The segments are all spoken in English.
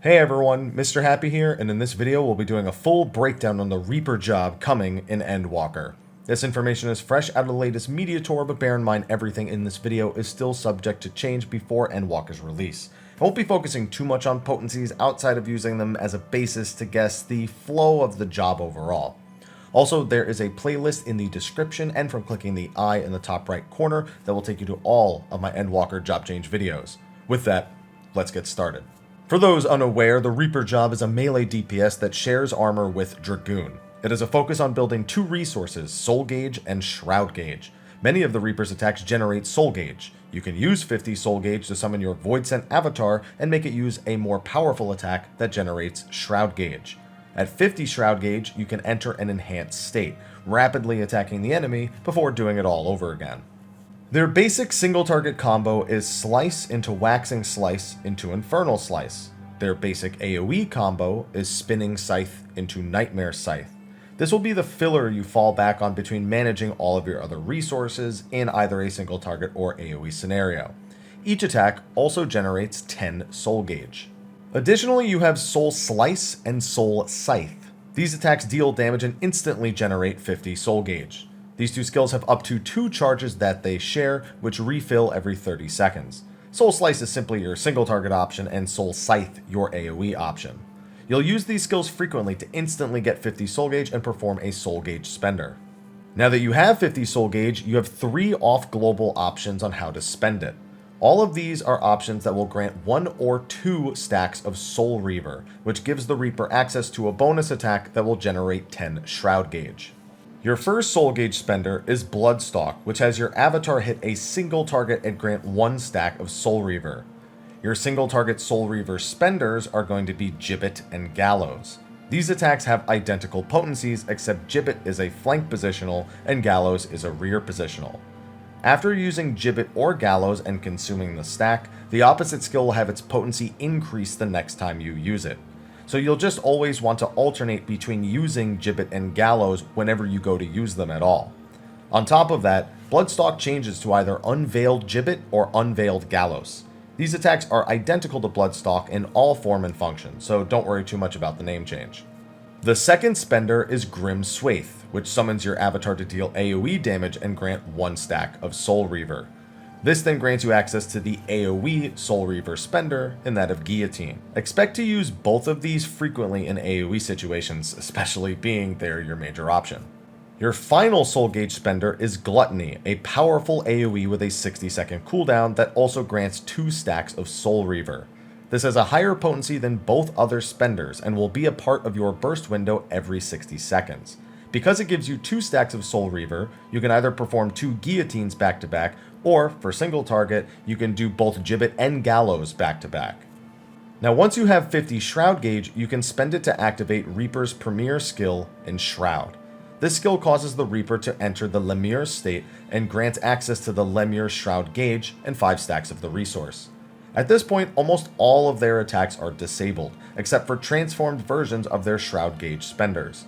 Hey everyone, Mr. Happy here, and in this video we'll be doing a full breakdown on the Reaper job coming in Endwalker. This information is fresh out of the latest media tour, but bear in mind everything in this video is still subject to change before Endwalker's release. I won't be focusing too much on potencies outside of using them as a basis to guess the flow of the job overall. Also, there is a playlist in the description and from clicking the I in the top right corner that will take you to all of my Endwalker job change videos. With that, let's get started. For those unaware, the Reaper job is a melee DPS that shares armor with Dragoon. It has a focus on building two resources, Soul Gauge and Shroud Gauge. Many of the Reaper's attacks generate Soul Gauge. You can use 50 Soul Gauge to summon your Voidsent avatar and make it use a more powerful attack that generates Shroud Gauge. At 50 Shroud Gauge, you can enter an enhanced state, rapidly attacking the enemy before doing it all over again. Their basic single target combo is Slice into Waxing Slice into Infernal Slice. Their basic AoE combo is Spinning Scythe into Nightmare Scythe. This will be the filler you fall back on between managing all of your other resources in either a single target or AoE scenario. Each attack also generates 10 Soul Gauge. Additionally, you have Soul Slice and Soul Scythe. These attacks deal damage and instantly generate 50 Soul Gauge. These two skills have up to 2 charges that they share, which refill every 30 seconds. Soul Slice is simply your single target option and Soul Scythe your AoE option. You'll use these skills frequently to instantly get 50 Soul Gauge and perform a Soul Gauge spender. Now that you have 50 Soul Gauge, you have 3 off-global options on how to spend it. All of these are options that will grant 1 or 2 stacks of Soul Reaver, which gives the Reaper access to a bonus attack that will generate 10 Shroud Gauge. Your first Soul Gauge spender is Bloodstalk, which has your avatar hit a single target and grant 1 stack of Soul Reaver. Your single target Soul Reaver spenders are going to be Gibbet and Gallows. These attacks have identical potencies, except Gibbet is a flank positional and Gallows is a rear positional. After using Gibbet or Gallows and consuming the stack, the opposite skill will have its potency increase the next time you use it. So you'll just always want to alternate between using Gibbet and Gallows whenever you go to use them at all. On top of that, Bloodstalk changes to either Unveiled Gibbet or Unveiled Gallows. These attacks are identical to Bloodstalk in all form and function, so don't worry too much about the name change. The second spender is Grim Swathe, which summons your avatar to deal AoE damage and grant 1 stack of Soul Reaver. This then grants you access to the AoE Soul Reaver spender and that of Guillotine. Expect to use both of these frequently in AoE situations, especially being they're your major option. Your final Soul Gauge spender is Gluttony, a powerful AoE with a 60-second cooldown that also grants 2 stacks of Soul Reaver. This has a higher potency than both other spenders and will be a part of your burst window every 60 seconds. Because it gives you 2 stacks of Soul Reaver, you can either perform 2 Guillotines back to back, or for single target, you can do both Gibbet and Gallows back to back. Now once you have 50 Shroud Gauge, you can spend it to activate Reaper's premier skill in Shroud. This skill causes the Reaper to enter the Lemure state and grants access to the Lemure Shroud Gauge and 5 stacks of the resource. At this point, almost all of their attacks are disabled, except for transformed versions of their Shroud Gauge spenders.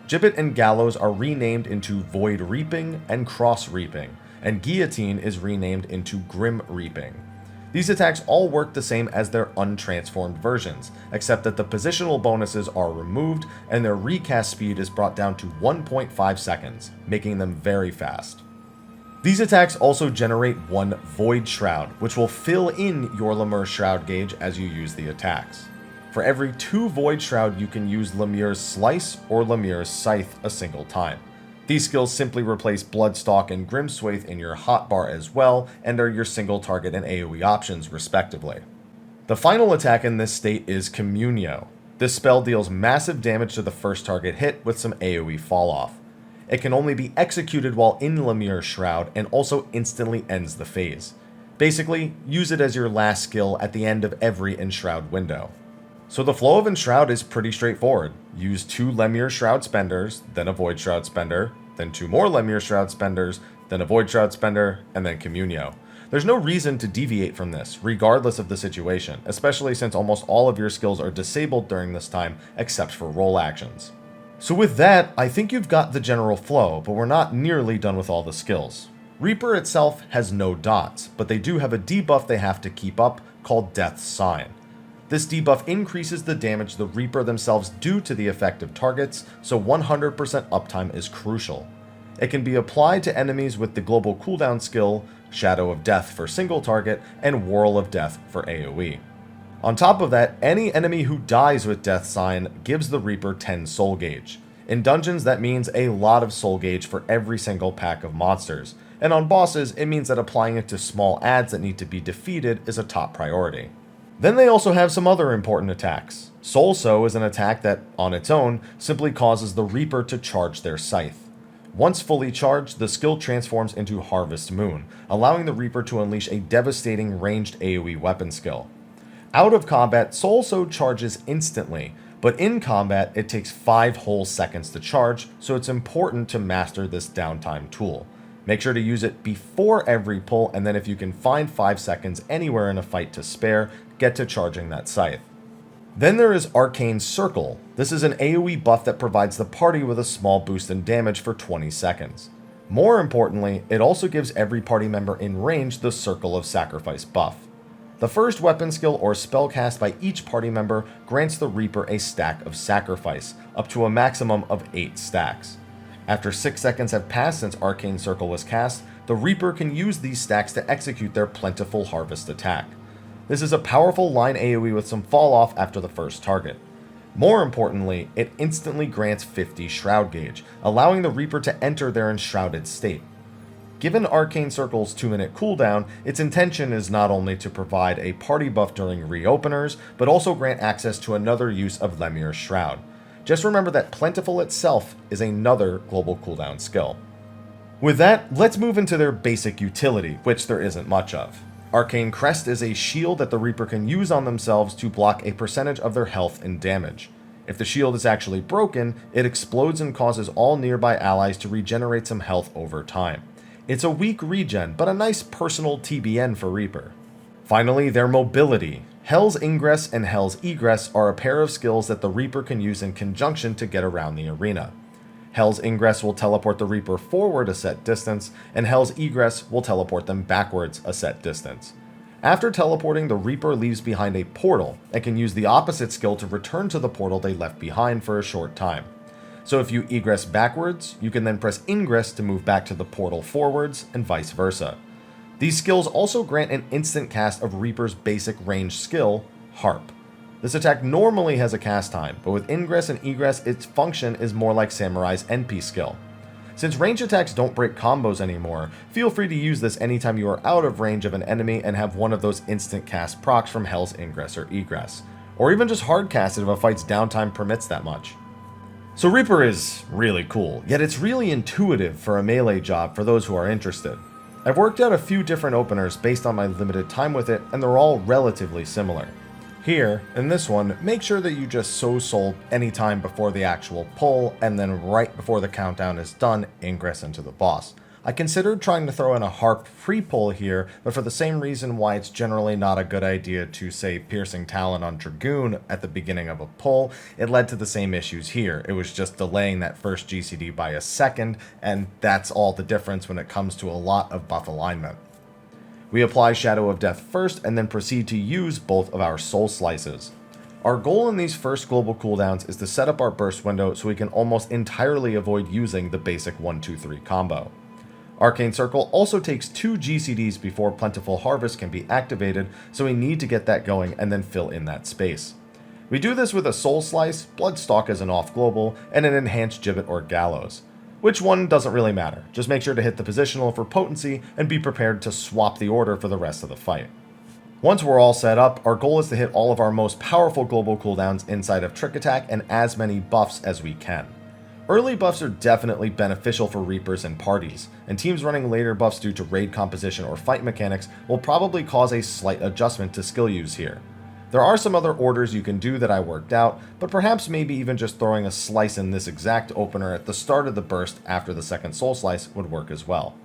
Gibbet and Gallows are renamed into Void Reaping and Cross Reaping, and Guillotine is renamed into Grim Reaping. These attacks all work the same as their untransformed versions, except that the positional bonuses are removed and their recast speed is brought down to 1.5 seconds, making them very fast. These attacks also generate 1 Void Shroud, which will fill in your Lemure Shroud Gauge as you use the attacks. For every 2 Void Shroud, you can use Lemure's Slice or Lemure's Scythe a single time. These skills simply replace Bloodstalk and Grim Swathe in your hotbar as well, and are your single target and AoE options respectively. The final attack in this state is Communio. This spell deals massive damage to the first target hit with some AoE falloff. It can only be executed while in Lemure Shroud and also instantly ends the phase. Basically, use it as your last skill at the end of every Enshroud window. So the flow of Enshroud is pretty straightforward. Use 2 Lemure Shroud spenders, then a Void Shroud spender, then 2 more Lemure Shroud spenders, then a Void Shroud spender, and then Communio. There's no reason to deviate from this, regardless of the situation, especially since almost all of your skills are disabled during this time, except for roll actions. So with that, I think you've got the general flow, but we're not nearly done with all the skills. Reaper itself has no dots, but they do have a debuff they have to keep up called Death's Sign. This debuff increases the damage the Reaper themselves do to the effective targets, so 100% uptime is crucial. It can be applied to enemies with the global cooldown skill, Shadow of Death for single target, and Whirl of Death for AoE. On top of that, any enemy who dies with Death Sign gives the Reaper 10 soul gauge. In dungeons, that means a lot of soul gauge for every single pack of monsters, and on bosses, it means that applying it to small adds that need to be defeated is a top priority. Then they also have some other important attacks. Soul Sow is an attack that, on its own, simply causes the Reaper to charge their scythe. Once fully charged, the skill transforms into Harvest Moon, allowing the Reaper to unleash a devastating ranged AoE weapon skill. Out of combat, Soul Sow charges instantly, but in combat, it takes 5 whole seconds to charge, so it's important to master this downtime tool. Make sure to use it before every pull, and then if you can find 5 seconds anywhere in a fight to spare, get to charging that scythe. Then there is Arcane Circle. This is an AoE buff that provides the party with a small boost in damage for 20 seconds. More importantly, it also gives every party member in range the Circle of Sacrifice buff. The first weapon skill or spell cast by each party member grants the Reaper a stack of Sacrifice, up to a maximum of 8 stacks. After 6 seconds have passed since Arcane Circle was cast, the Reaper can use these stacks to execute their Plentiful Harvest attack. This is a powerful line AoE with some fall off after the first target. More importantly, it instantly grants 50 Shroud Gauge, allowing the Reaper to enter their enshrouded state. Given Arcane Circle's 2-minute cooldown, its intention is not only to provide a party buff during reopeners, but also grant access to another use of Lemir's Shroud. Just remember that Plentiful itself is another global cooldown skill. With that, let's move into their basic utility, which there isn't much of. Arcane Crest is a shield that the Reaper can use on themselves to block a percentage of their health and damage. If the shield is actually broken, it explodes and causes all nearby allies to regenerate some health over time. It's a weak regen, but a nice personal TBN for Reaper. Finally, their mobility. Hell's Ingress and Hell's Egress are a pair of skills that the Reaper can use in conjunction to get around the arena. Hell's Ingress will teleport the Reaper forward a set distance, and Hell's Egress will teleport them backwards a set distance. After teleporting, the Reaper leaves behind a portal and can use the opposite skill to return to the portal they left behind for a short time. So if you egress backwards, you can then press Ingress to move back to the portal forwards, and vice versa. These skills also grant an instant cast of Reaper's basic range skill, Harp. This attack normally has a cast time, but with Ingress and Egress, its function is more like Samurai's NP skill. Since range attacks don't break combos anymore, feel free to use this anytime you are out of range of an enemy and have one of those instant cast procs from Hell's Ingress or Egress, or even just hard cast it if a fight's downtime permits that much. So Reaper is really cool, yet it's really intuitive for a melee job for those who are interested. I've worked out a few different openers based on my limited time with it, and they're all relatively similar. Here, in this one, make sure that you just sow soul anytime before the actual pull, and then right before the countdown is done, ingress into the boss. I considered trying to throw in a harp pre-pull here, but for the same reason why it's generally not a good idea to, say, Piercing Talon on Dragoon at the beginning of a pull, it led to the same issues here. It was just delaying that first GCD by a second, and that's all the difference when it comes to a lot of buff alignment. We apply Shadow of Death first, and then proceed to use both of our Soul Slices. Our goal in these first global cooldowns is to set up our burst window so we can almost entirely avoid using the basic 1-2-3 combo. Arcane Circle also takes 2 GCDs before Plentiful Harvest can be activated, so we need to get that going and then fill in that space. We do this with a Soul Slice, Bloodstalk as an off global, and an Enhanced Gibbet or Gallows. Which one doesn't really matter, just make sure to hit the positional for potency and be prepared to swap the order for the rest of the fight. Once we're all set up, our goal is to hit all of our most powerful global cooldowns inside of Trick Attack and as many buffs as we can. Early buffs are definitely beneficial for Reapers and parties, and teams running later buffs due to raid composition or fight mechanics will probably cause a slight adjustment to skill use here. There are some other orders you can do that I worked out, but perhaps maybe even just throwing a slice in this exact opener at the start of the burst after the second Soul Slice would work as well.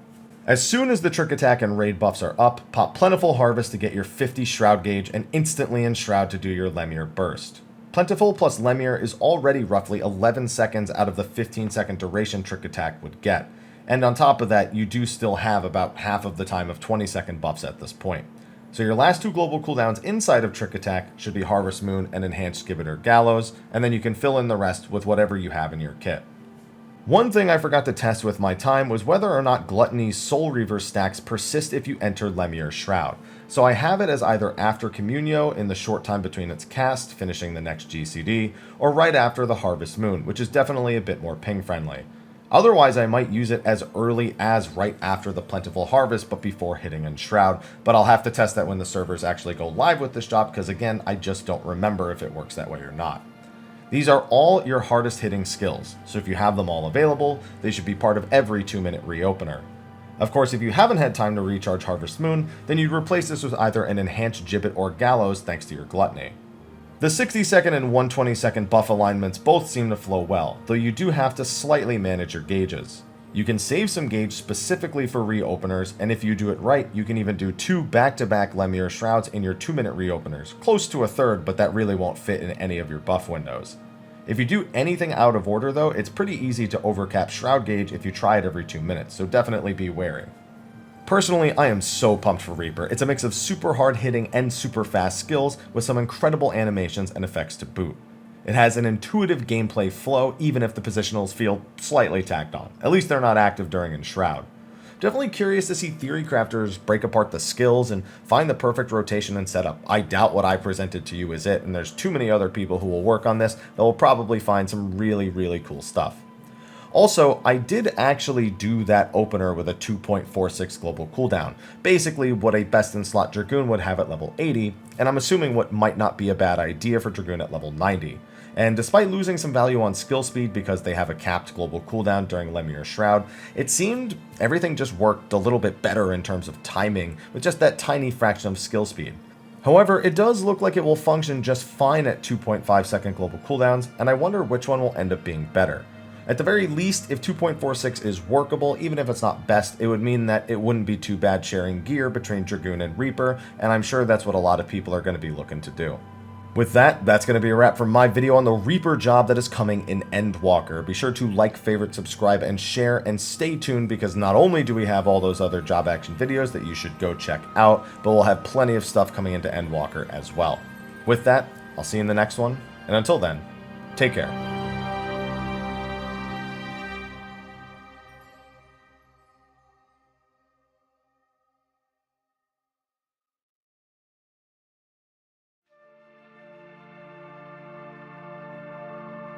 As soon as the Trick Attack and raid buffs are up, pop Plentiful Harvest to get your 50 Shroud Gauge and instantly enshroud to do your Lemire burst. Plentiful plus Lemire is already roughly 11 seconds out of the 15-second duration Trick Attack would get, and on top of that, you do still have about half of the time of 20-second buffs at this point. So your last 2 global cooldowns inside of Trick Attack should be Harvest Moon and Enhanced Gibbet or Gallows, and then you can fill in the rest with whatever you have in your kit. One thing I forgot to test with my time was whether or not Gluttony's Soul Reaver stacks persist if you enter Lemuel's Shroud. So I have it as either after Communio in the short time between its cast, finishing the next GCD, or right after the Harvest Moon, which is definitely a bit more ping friendly. Otherwise, I might use it as early as right after the Plentiful Harvest, but before hitting Enshroud. But I'll have to test that when the servers actually go live with this job, because again, I just don't remember if it works that way or not. These are all your hardest hitting skills, so if you have them all available, they should be part of every 2-minute reopener. Of course, if you haven't had time to recharge Harvest Moon, then you'd replace this with either an Enhanced Gibbet or Gallows thanks to your Gluttony. The 60-second and 120-second buff alignments both seem to flow well, though you do have to slightly manage your gauges. You can save some gauge specifically for reopeners, and if you do it right, you can even do 2 back-to-back Lemuel's Shrouds in your 2-minute reopeners, close to a third, but that really won't fit in any of your buff windows. If you do anything out of order though, it's pretty easy to overcap Shroud Gauge if you try it every 2 minutes, so definitely be wary. Personally, I am so pumped for Reaper. It's a mix of super hard hitting and super fast skills with some incredible animations and effects to boot. It has an intuitive gameplay flow even if the positionals feel slightly tacked on. At least they're not active during Enshroud. Definitely curious to see theory crafters break apart the skills and find the perfect rotation and setup. I doubt what I presented to you is it, and there's too many other people who will work on this that will probably find some really cool stuff. Also, I did actually do that opener with a 2.46 global cooldown, basically what a best-in-slot Dragoon would have at level 80, and I'm assuming what might not be a bad idea for Dragoon at level 90. And despite losing some value on skill speed because they have a capped global cooldown during Lemuel's Shroud, it seemed everything just worked a little bit better in terms of timing with just that tiny fraction of skill speed. However, it does look like it will function just fine at 2.5 second global cooldowns, and I wonder which one will end up being better. At the very least, if 2.46 is workable, even if it's not best, it would mean that it wouldn't be too bad sharing gear between Dragoon and Reaper, and I'm sure that's what a lot of people are going to be looking to do. With that, that's going to be a wrap for my video on the Reaper job that is coming in Endwalker. Be sure to like, favorite, subscribe, and share, and stay tuned because not only do we have all those other job action videos that you should go check out, but we'll have plenty of stuff coming into Endwalker as well. With that, I'll see you in the next one, and until then, take care.